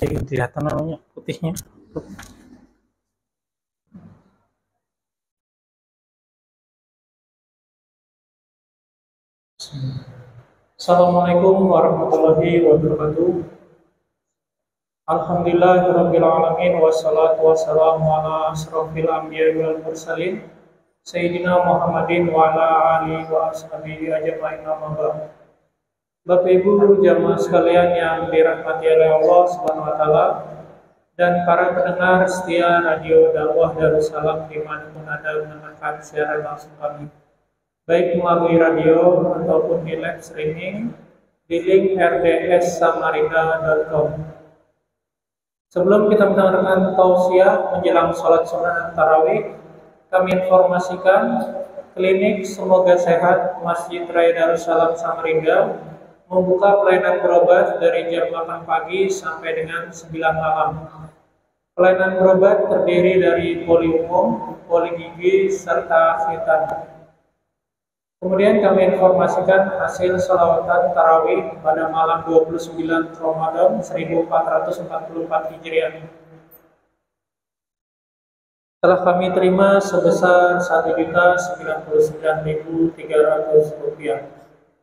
Jadi kelihatan namanya putihnya. Assalamualaikum warahmatullahi wabarakatuh. Alhamdulillahirabbil alamin wassalatu wassalamu ala asrofil anbiya'i wal mursalin Sayyidina Muhammadin wa ala alihi wa ashabihi ajma'in amma ba'd. Bapak Ibu jamaah sekalian yang dirahmati oleh Allah Subhanahu wa taala dan para pendengar setia Radio Dakwah Darussalam dimanapun Anda mendengarkan siaran langsung kami, baik melalui radio ataupun di live streaming di link rdssamarinda.com. Sebelum kita mendengarkan tausiah menjelang sholat sunnah tarawih, kami informasikan klinik Semoga Sehat Masjid Raya Darussalam Samarinda membuka pelayanan berobat dari jam 8 pagi sampai dengan 9 malam. Pelayanan berobat terdiri dari poli umum, poli gigi, serta khitan. Kemudian kami informasikan hasil sholawatan tarawih pada malam 29 Ramadan 1444 Hijriah. Telah kami terima sebesar Rp1.099.300.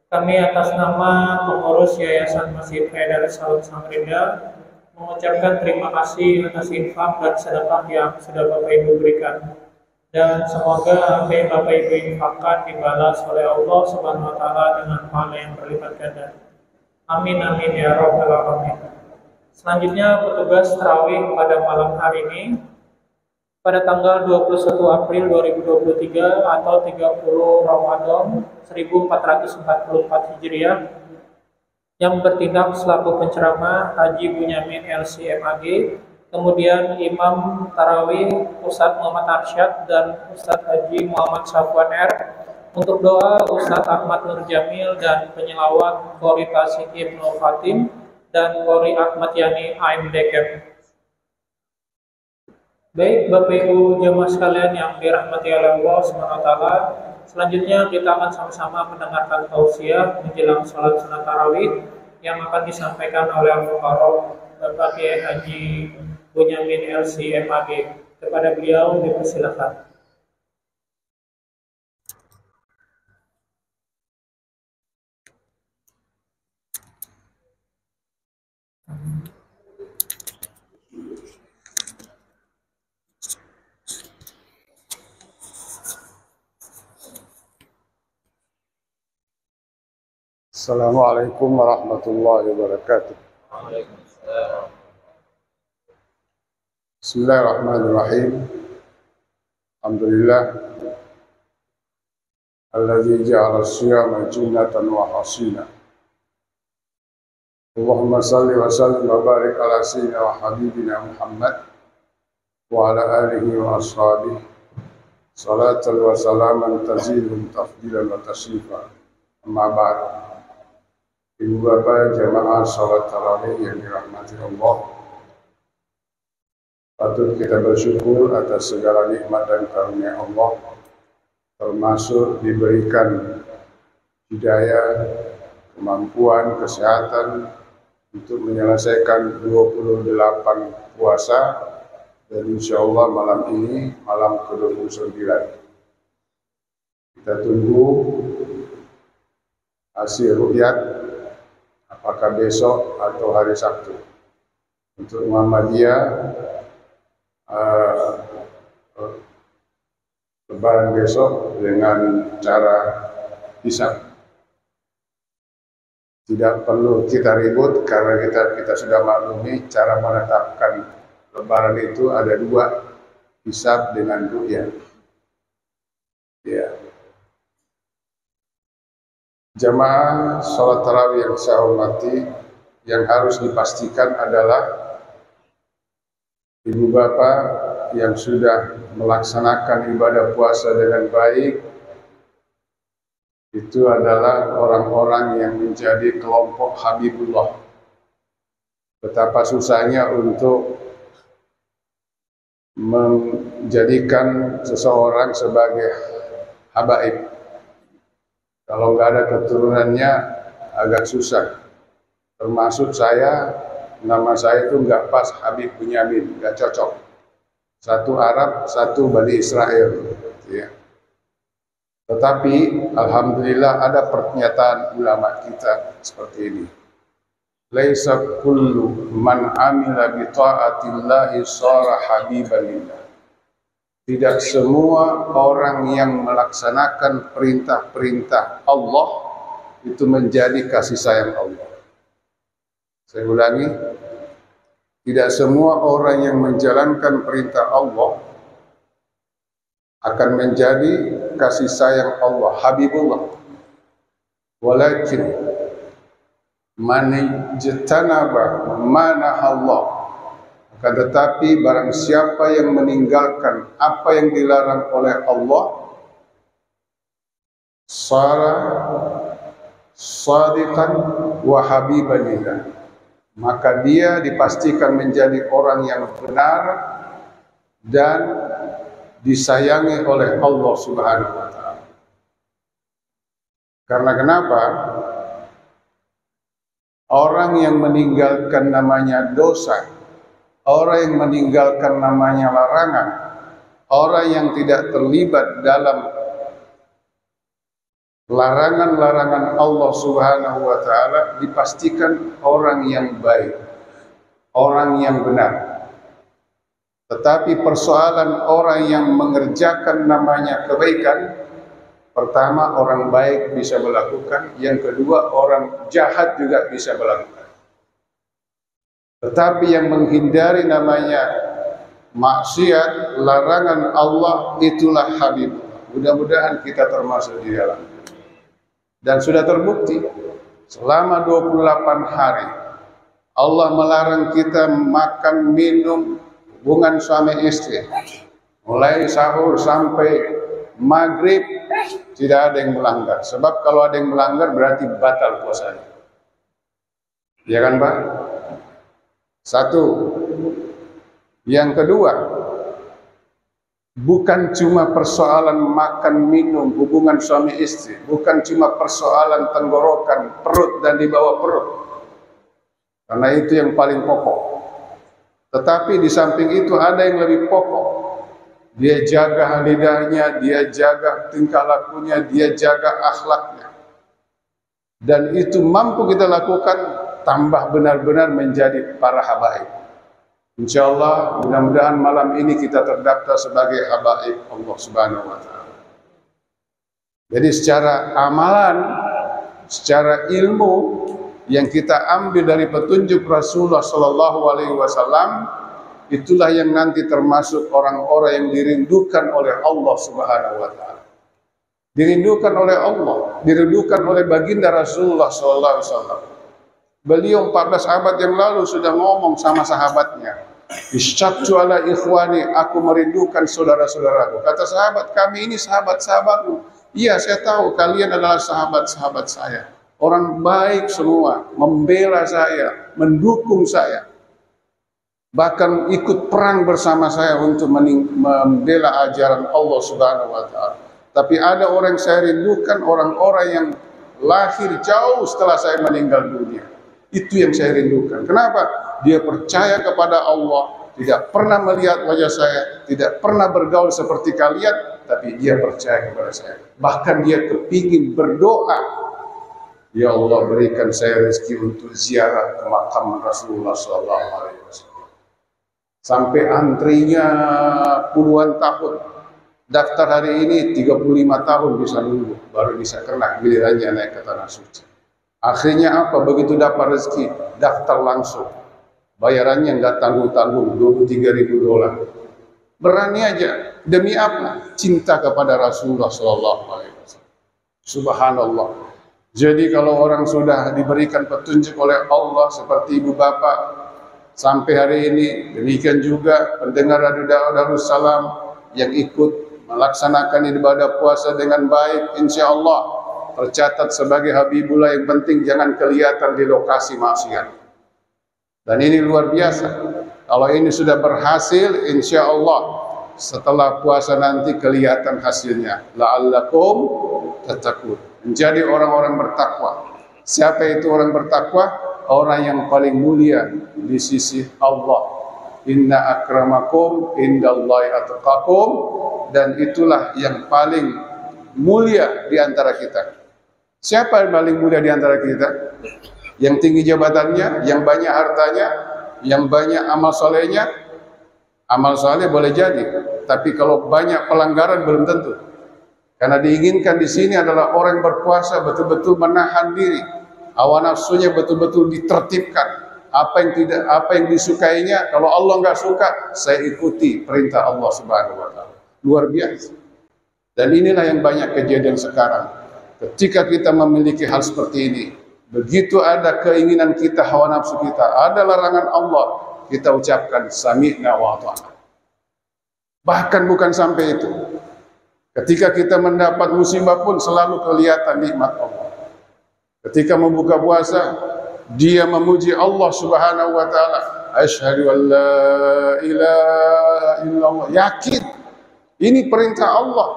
Kami atas nama pengurus Yayasan Masjid Raya Darussalam Samarinda mengucapkan terima kasih atas infak dan sedekah yang sudah Bapak Ibu berikan. Dan semoga apa yang Bapak Ibu infakkan dibalas oleh Allah Subhanahu wa taala dengan pahala yang berlipat ganda. Amin amin ya rabbal alamin. Selanjutnya petugas tarawih pada malam hari ini pada tanggal 21 April 2023 atau 30 Ramadan 1444 Hijriah yang bertindak selaku penceramah Haji Bunyamin LC.MAG, kemudian Imam Tarawih Ustadz Muhammad Arsyad dan Ustadz Haji Muhammad Safwan R. Untuk doa Ustadz Ahmad Nur Jamil dan penyelawat Qori Tasik Ibnu Fatim dan Qori Ahmad Yani AMDKM. Baik Bapak Ibu jemaah sekalian yang dirahmati oleh Allah SWT, selanjutnya kita akan sama-sama mendengarkan tausiah menjelang sholat sunnah tarawih yang akan disampaikan oleh Al-Mukarram Bapak Kiai Haji Bunyamin LC.MAG. Kepada beliau dipersilakan. Assalamualaikum warahmatullahi wabarakatuh. Bismillahirrahmanirrahim. Alhamdulillah alladzi ja'ala as-siyama junnatan wa hasina. Allahumma salli wa sallim wa barik ala sayyidina wa habibina Muhammad wa ala alihi wa ashabihi salatan wa salaman tazilun tafdilan wa tasyifa. Amma ba'd. Ibu bapak jamaah salat tarawih yang dirahmati Allah, patut kita bersyukur atas segala nikmat dan karunia Allah, termasuk diberikan hidayah, kemampuan, kesehatan untuk menyelesaikan 28 puasa, dan insya Allah malam ini malam ke-29. Kita tunggu hasil ru'yat apakah besok atau hari Sabtu. Untuk Muhammadiyah lebaran besok dengan cara hisab. Tidak perlu kita ribut karena kita sudah maklumi cara menetapkan lebaran itu ada dua, hisab dengan ru'yah. Ya. Jamaah sholat tarawih yang saya hormati, yang harus dipastikan adalah ibu bapak yang sudah melaksanakan ibadah puasa dengan baik, itu adalah orang-orang yang menjadi kelompok Habibullah. Betapa susahnya untuk menjadikan seseorang sebagai habaib. Kalau nggak ada keturunannya agak susah. Termasuk saya nama saya itu nggak pas, Habib Bunyamin, nggak cocok. Satu Arab, satu Bani Israel. Ya. Tetapi alhamdulillah ada pernyataan ulama kita seperti ini. Laisa kullu man amila bi ta'atillahi shara habiban lillah. Tidak semua orang yang melaksanakan perintah-perintah Allah itu menjadi kasih sayang Allah. Saya ulangi, tidak semua orang yang menjalankan perintah Allah akan menjadi kasih sayang Allah, Habibullah. Walakin man ijtanaba ma nahallah. Akan tetapi barang siapa yang meninggalkan apa yang dilarang oleh Allah, sara sadiqan wa habiban lillah, maka dia dipastikan menjadi orang yang benar dan disayangi oleh Allah Subhanahu wa taala. Karena kenapa? Orang yang meninggalkan namanya dosa, orang yang meninggalkan namanya larangan, orang yang tidak terlibat dalam larangan-larangan Allah Subhanahu wa taala dipastikan orang yang baik, orang yang benar. Tetapi persoalan orang yang mengerjakan namanya kebaikan, pertama orang baik bisa melakukan, yang kedua orang jahat juga bisa melakukan. Tetapi yang menghindari namanya maksiat, larangan Allah, itulah Habib. Mudah-mudahan kita termasuk di dalam. Dan sudah terbukti selama 28 hari Allah melarang kita makan, minum, hubungan suami istri. Mulai sahur sampai maghrib tidak ada yang melanggar. Sebab kalau ada yang melanggar berarti batal puasanya. Ya kan Pak? Satu. Yang kedua, bukan cuma persoalan makan, minum, hubungan suami istri. Bukan cuma persoalan tenggorokan, perut dan di bawah perut. Karena itu yang paling pokok. Tetapi di samping itu ada yang lebih pokok. Dia jaga lidahnya, dia jaga tingkah lakunya, dia jaga akhlaknya. Dan itu mampu kita lakukan, tambah benar-benar menjadi para habaib. Insyaallah mudah-mudahan malam ini kita terdaftar sebagai habaib Allah Subhanahu wa taala. Jadi secara amalan, secara ilmu yang kita ambil dari petunjuk Rasulullah sallallahu alaihi wasallam, itulah yang nanti termasuk orang-orang yang dirindukan oleh Allah Subhanahu wa taala. Dirindukan oleh Allah, dirindukan oleh baginda Rasulullah sallallahu alaihi wasallam. Beliau 14 abad yang lalu sudah ngomong sama sahabatnya, "Isyaqtu ala ikhwani, aku merindukan saudara-saudaraku." Kata sahabat, "Kami ini sahabat-sahabatmu." "Iya, saya tahu kalian adalah sahabat-sahabat saya. Orang baik semua, membela saya, mendukung saya. Bahkan ikut perang bersama saya untuk membela ajaran Allah Subhanahu wa taala. Tapi ada orang yang saya rindukan, orang-orang yang lahir jauh setelah saya meninggal dunia. Itu yang saya rindukan." Kenapa? Dia percaya kepada Allah, tidak pernah melihat wajah saya, tidak pernah bergaul seperti kalian, tapi dia percaya kepada saya. Bahkan dia kepingin berdoa, "Ya Allah, berikan saya rezeki untuk ziarah ke makam Rasulullah SAW." Sampai antrinya puluhan tahun. Daftar hari ini 35 tahun bisa nunggu, baru bisa kena gilirannya naik ke tanah suci. Akhirnya apa? Begitu dapat rezeki, daftar langsung. Bayarannya nggak tanggung-tanggung, $23.000. Berani aja. Demi apa? Cinta kepada Rasulullah SAW. Subhanallah. Jadi kalau orang sudah diberikan petunjuk oleh Allah seperti ibu bapak sampai hari ini, demikian juga pendengar Radio Darussalam yang ikut melaksanakan ibadah puasa dengan baik, insya Allah tercatat sebagai Habibullah. Yang penting jangan kelihatan di lokasi maksiat. Dan ini luar biasa. Kalau ini sudah berhasil, insya Allah setelah puasa nanti kelihatan hasilnya. La'allakum tattaqun. Menjadi orang-orang bertakwa. Siapa itu orang bertakwa? orang yang paling mulia di sisi Allah. Inna akramakum indallahi atqakum, dan itulah yang paling mulia di antara kita. Siapa yang paling mulia di antara kita? Yang tinggi jabatannya, yang banyak hartanya, yang banyak amal solehnya. Amal soleh boleh jadi, tapi kalau banyak pelanggaran belum tentu. Karena diinginkan di sini adalah orang yang berpuasa betul-betul menahan diri, hawa nafsunya betul-betul ditertibkan. Apa yang disukainya, kalau Allah nggak suka, saya ikuti perintah Allah Subhanahu wa taala. Luar biasa. Dan inilah yang banyak kejadian sekarang. Ketika kita memiliki hal seperti ini, begitu ada keinginan kita, hawa nafsu kita, ada larangan Allah, kita ucapkan sami'na wa ata'na. Bahkan bukan sampai itu. Ketika kita mendapat musibah pun selalu kelihatan nikmat Allah. Ketika membuka puasa, dia memuji Allah Subhanahu wa taala. Asyhadu an la ilaha illallah. Yakin ini perintah Allah.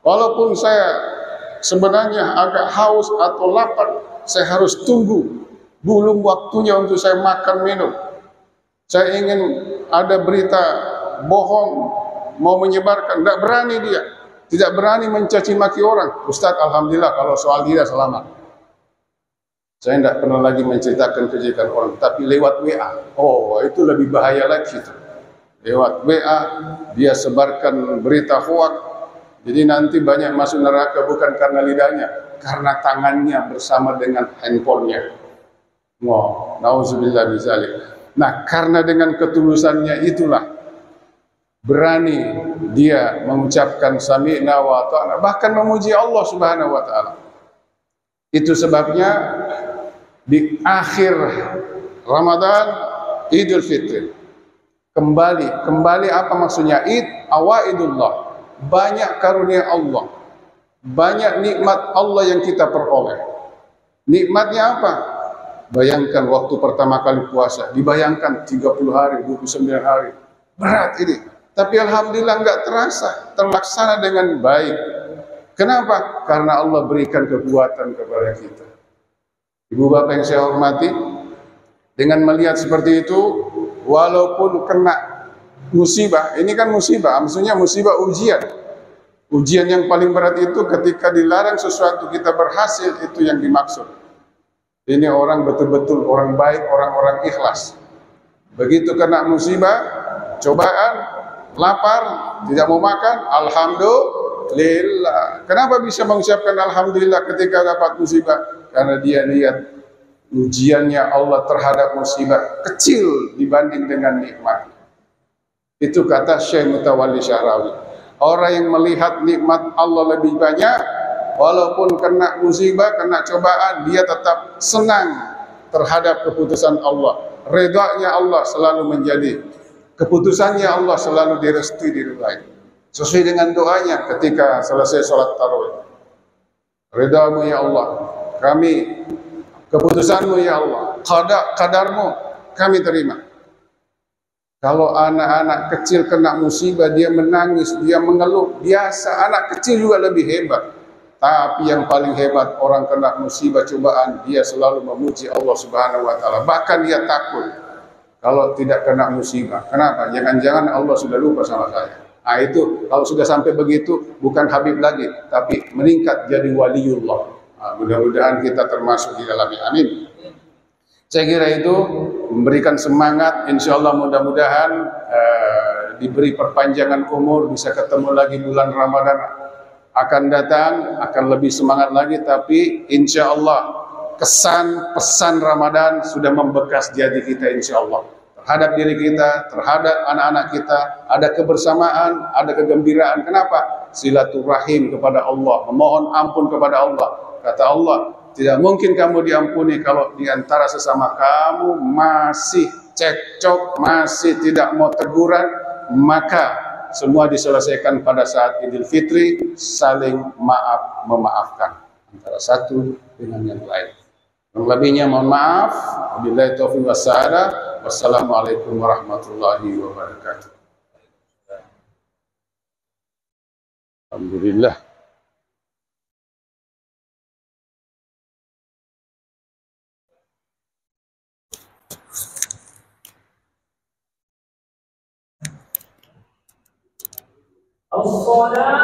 Walaupun saya sebenarnya agak haus atau lapar, saya harus tunggu. Belum waktunya untuk saya makan minum. Saya ingin ada berita bohong mau menyebarkan, tidak berani dia. Tidak berani mencaci maki orang. Ustaz, alhamdulillah kalau soal dia selamat. Saya tidak pernah lagi menceritakan kejelekan orang, tapi lewat WA. Oh, itu lebih bahaya lagi. Lewat WA, dia sebarkan berita hoak. Jadi nanti banyak masuk neraka bukan karena lidahnya, karena tangannya bersama dengan handphonenya. Wow, nauzubillah bizalik. Nah, karena dengan ketulusannya itulah berani dia mengucapkan sami'na wa ata'na, bahkan memuji Allah Subhanahu wa taala. Itu sebabnya di akhir Ramadan, Idul Fitri, kembali apa maksudnya? Awaidullah, banyak karunia Allah, banyak nikmat Allah yang kita peroleh. Nikmatnya apa? Bayangkan waktu pertama kali puasa, dibayangkan 30 hari, 29 hari, berat ini. Tapi alhamdulillah enggak terasa, terlaksana dengan baik. Kenapa? Karena Allah berikan kekuatan kepada kita. Ibu bapak yang saya hormati, dengan melihat seperti itu, walaupun kena musibah, ini kan musibah, maksudnya musibah ujian. Ujian yang paling berat itu ketika dilarang sesuatu kita berhasil, itu yang dimaksud. Ini orang betul-betul orang baik, orang-orang ikhlas. Begitu kena musibah, cobaan, lapar, tidak mau makan, alhamdulillah. Kenapa bisa mengucapkan alhamdulillah ketika dapat musibah? Karena dia lihat ujiannya Allah terhadap musibah kecil dibanding dengan nikmat. Itu kata Syekh Mutawalli Syahrawi. Orang yang melihat nikmat Allah lebih banyak, walaupun kena musibah, kena cobaan, dia tetap senang terhadap keputusan Allah. Redanya Allah selalu menjadi, keputusannya Allah selalu direstui, diridai. Sesuai dengan doanya ketika selesai sholat tarawih. Redamu ya Allah, kami, keputusanmu ya Allah, qadarmu kami terima. Kalau anak-anak kecil kena musibah, dia menangis, dia mengeluh, biasa. Anak kecil juga lebih hebat. Tapi yang paling hebat, orang kena musibah cobaan, dia selalu memuji Allah Subhanahu wa taala. Bahkan dia takut kalau tidak kena musibah. Kenapa? Jangan-jangan Allah sudah lupa sama saya. Nah, itu kalau sudah sampai begitu, bukan Habib lagi, tapi meningkat jadi waliullah. Nah, mudah-mudahan kita termasuk di dalamnya. Amin. Saya kira itu memberikan semangat. Insya Allah mudah-mudahan diberi perpanjangan umur, bisa ketemu lagi bulan Ramadan akan datang, akan lebih semangat lagi. Tapi insya Allah kesan pesan Ramadan sudah membekas di hati kita, insya Allah, terhadap diri kita, terhadap anak-anak kita. Ada kebersamaan, ada kegembiraan. Kenapa? Silaturahim kepada Allah, memohon ampun kepada Allah. Kata Allah, tidak mungkin kamu diampuni kalau di antara sesama kamu masih cekcok, masih tidak mau teguran. Maka semua diselesaikan pada saat Idul Fitri, saling maaf memaafkan antara satu dengan yang lain. Yang lebihnya mohon maaf. Wabillahi taufiq wassalamu. Wassalamualaikum warahmatullahi wabarakatuh. Alhamdulillah. الصلاة